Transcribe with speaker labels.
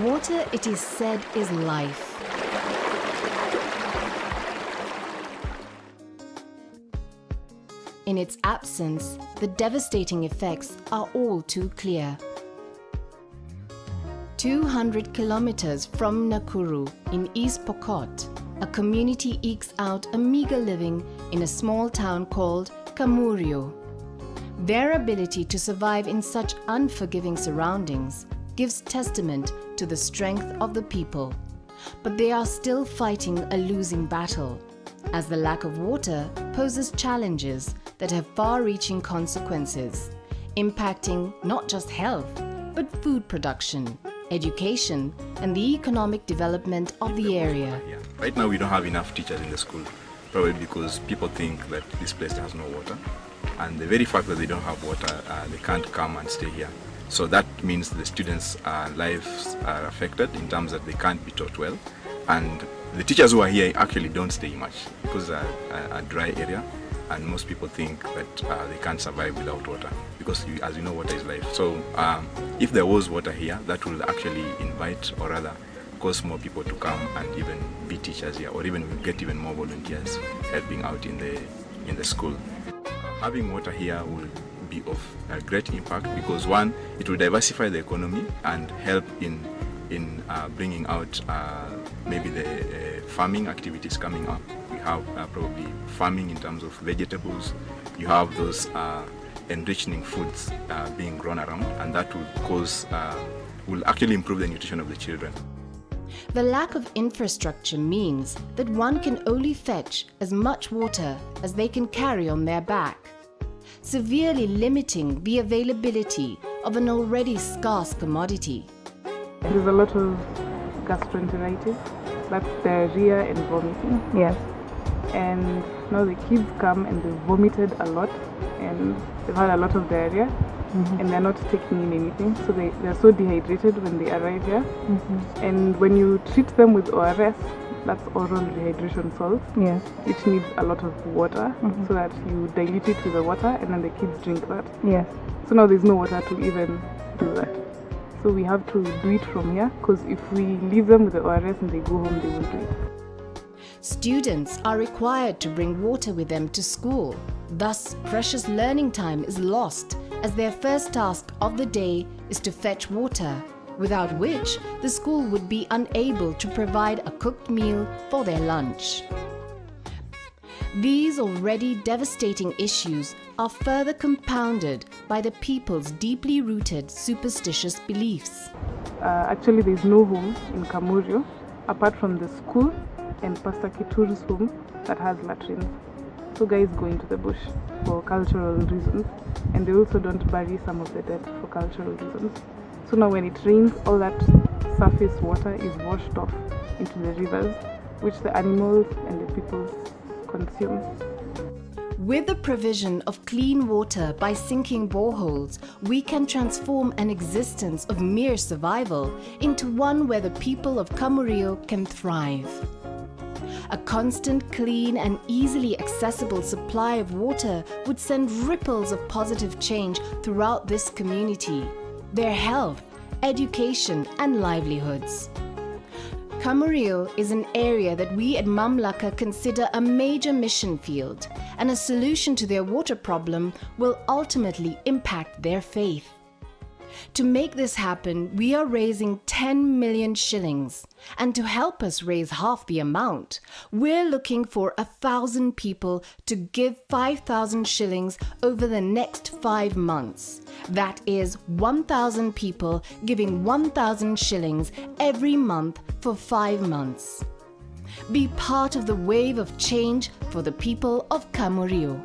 Speaker 1: Water, it is said, is life. In its absence, the devastating effects are all too clear. 200 kilometers from Nakuru in East Pokot, a community ekes out a meager living in a small town called Kamurio. Their ability to survive in such unforgiving surroundings gives testament to the strength of the people. But they are still fighting a losing battle, as the lack of water poses challenges that have far-reaching consequences, impacting not just health, but food production, education, and the economic development of the area.
Speaker 2: Right now we don't have enough teachers in the school, probably because people think that this place has no water. And the very fact that they don't have water, they can't come and stay here. So that means the students' lives are affected in terms that they can't be taught well. And the teachers who are here actually don't stay much because it's a dry area. And most people think that they can't survive without water because, as you know, water is life. So if there was water here, that will actually invite, or rather cause more people to come and even be teachers here, or even get even more volunteers helping out in the school. Having water here will be of a great impact because, one, it will diversify the economy and help in bringing out maybe the farming activities coming up. We have probably farming in terms of vegetables. You have those enriching foods being grown around, and that will actually improve the nutrition of the children.
Speaker 1: The lack of infrastructure means that one can only fetch as much water as they can carry on their back, severely limiting the availability of an already scarce commodity.
Speaker 3: There's a lot of gastroenteritis, that's diarrhea and vomiting. Yes. And now the kids come and they've vomited a lot and they've had a lot of diarrhea. And they're not taking in anything, so they're so dehydrated when they arrive here. And when you treat them with ORS, that's oral rehydration salts, yes, which needs a lot of water, so that you dilute it with the water and then the kids drink that. Yes. So now there's no water to even do that. So we have to do it from here, because if we leave them with the ORS and they go home, they won't do it.
Speaker 1: Students are required to bring water with them to school. Thus, precious learning time is lost, as their first task of the day is to fetch water, without which the school would be unable to provide a cooked meal for their lunch. These already devastating issues are further compounded by the people's deeply rooted superstitious beliefs.
Speaker 3: Actually, there's no home in Kamurio apart from the school and Pastor Kituru's home that has latrines. So guys go into the bush for cultural reasons, and they also don't bury some of the dead for cultural reasons. So now when it rains, all that surface water is washed off into the rivers, which the animals and the people consume.
Speaker 1: With the provision of clean water by sinking boreholes, we can transform an existence of mere survival into one where the people of Kamurio can thrive. A constant, clean and easily accessible supply of water would send ripples of positive change throughout this community, their health, education and livelihoods. Kamurio is an area that we at Mamlaka consider a major mission field, and a solution to their water problem will ultimately impact their faith. To make this happen, we are raising 10 million shillings, and to help us raise half the amount, we're looking for 1,000 people to give 5,000 shillings over the next 5 months. That is 1,000 people giving 1,000 shillings every month for 5 months. Be part of the wave of change for the people of Kamurio.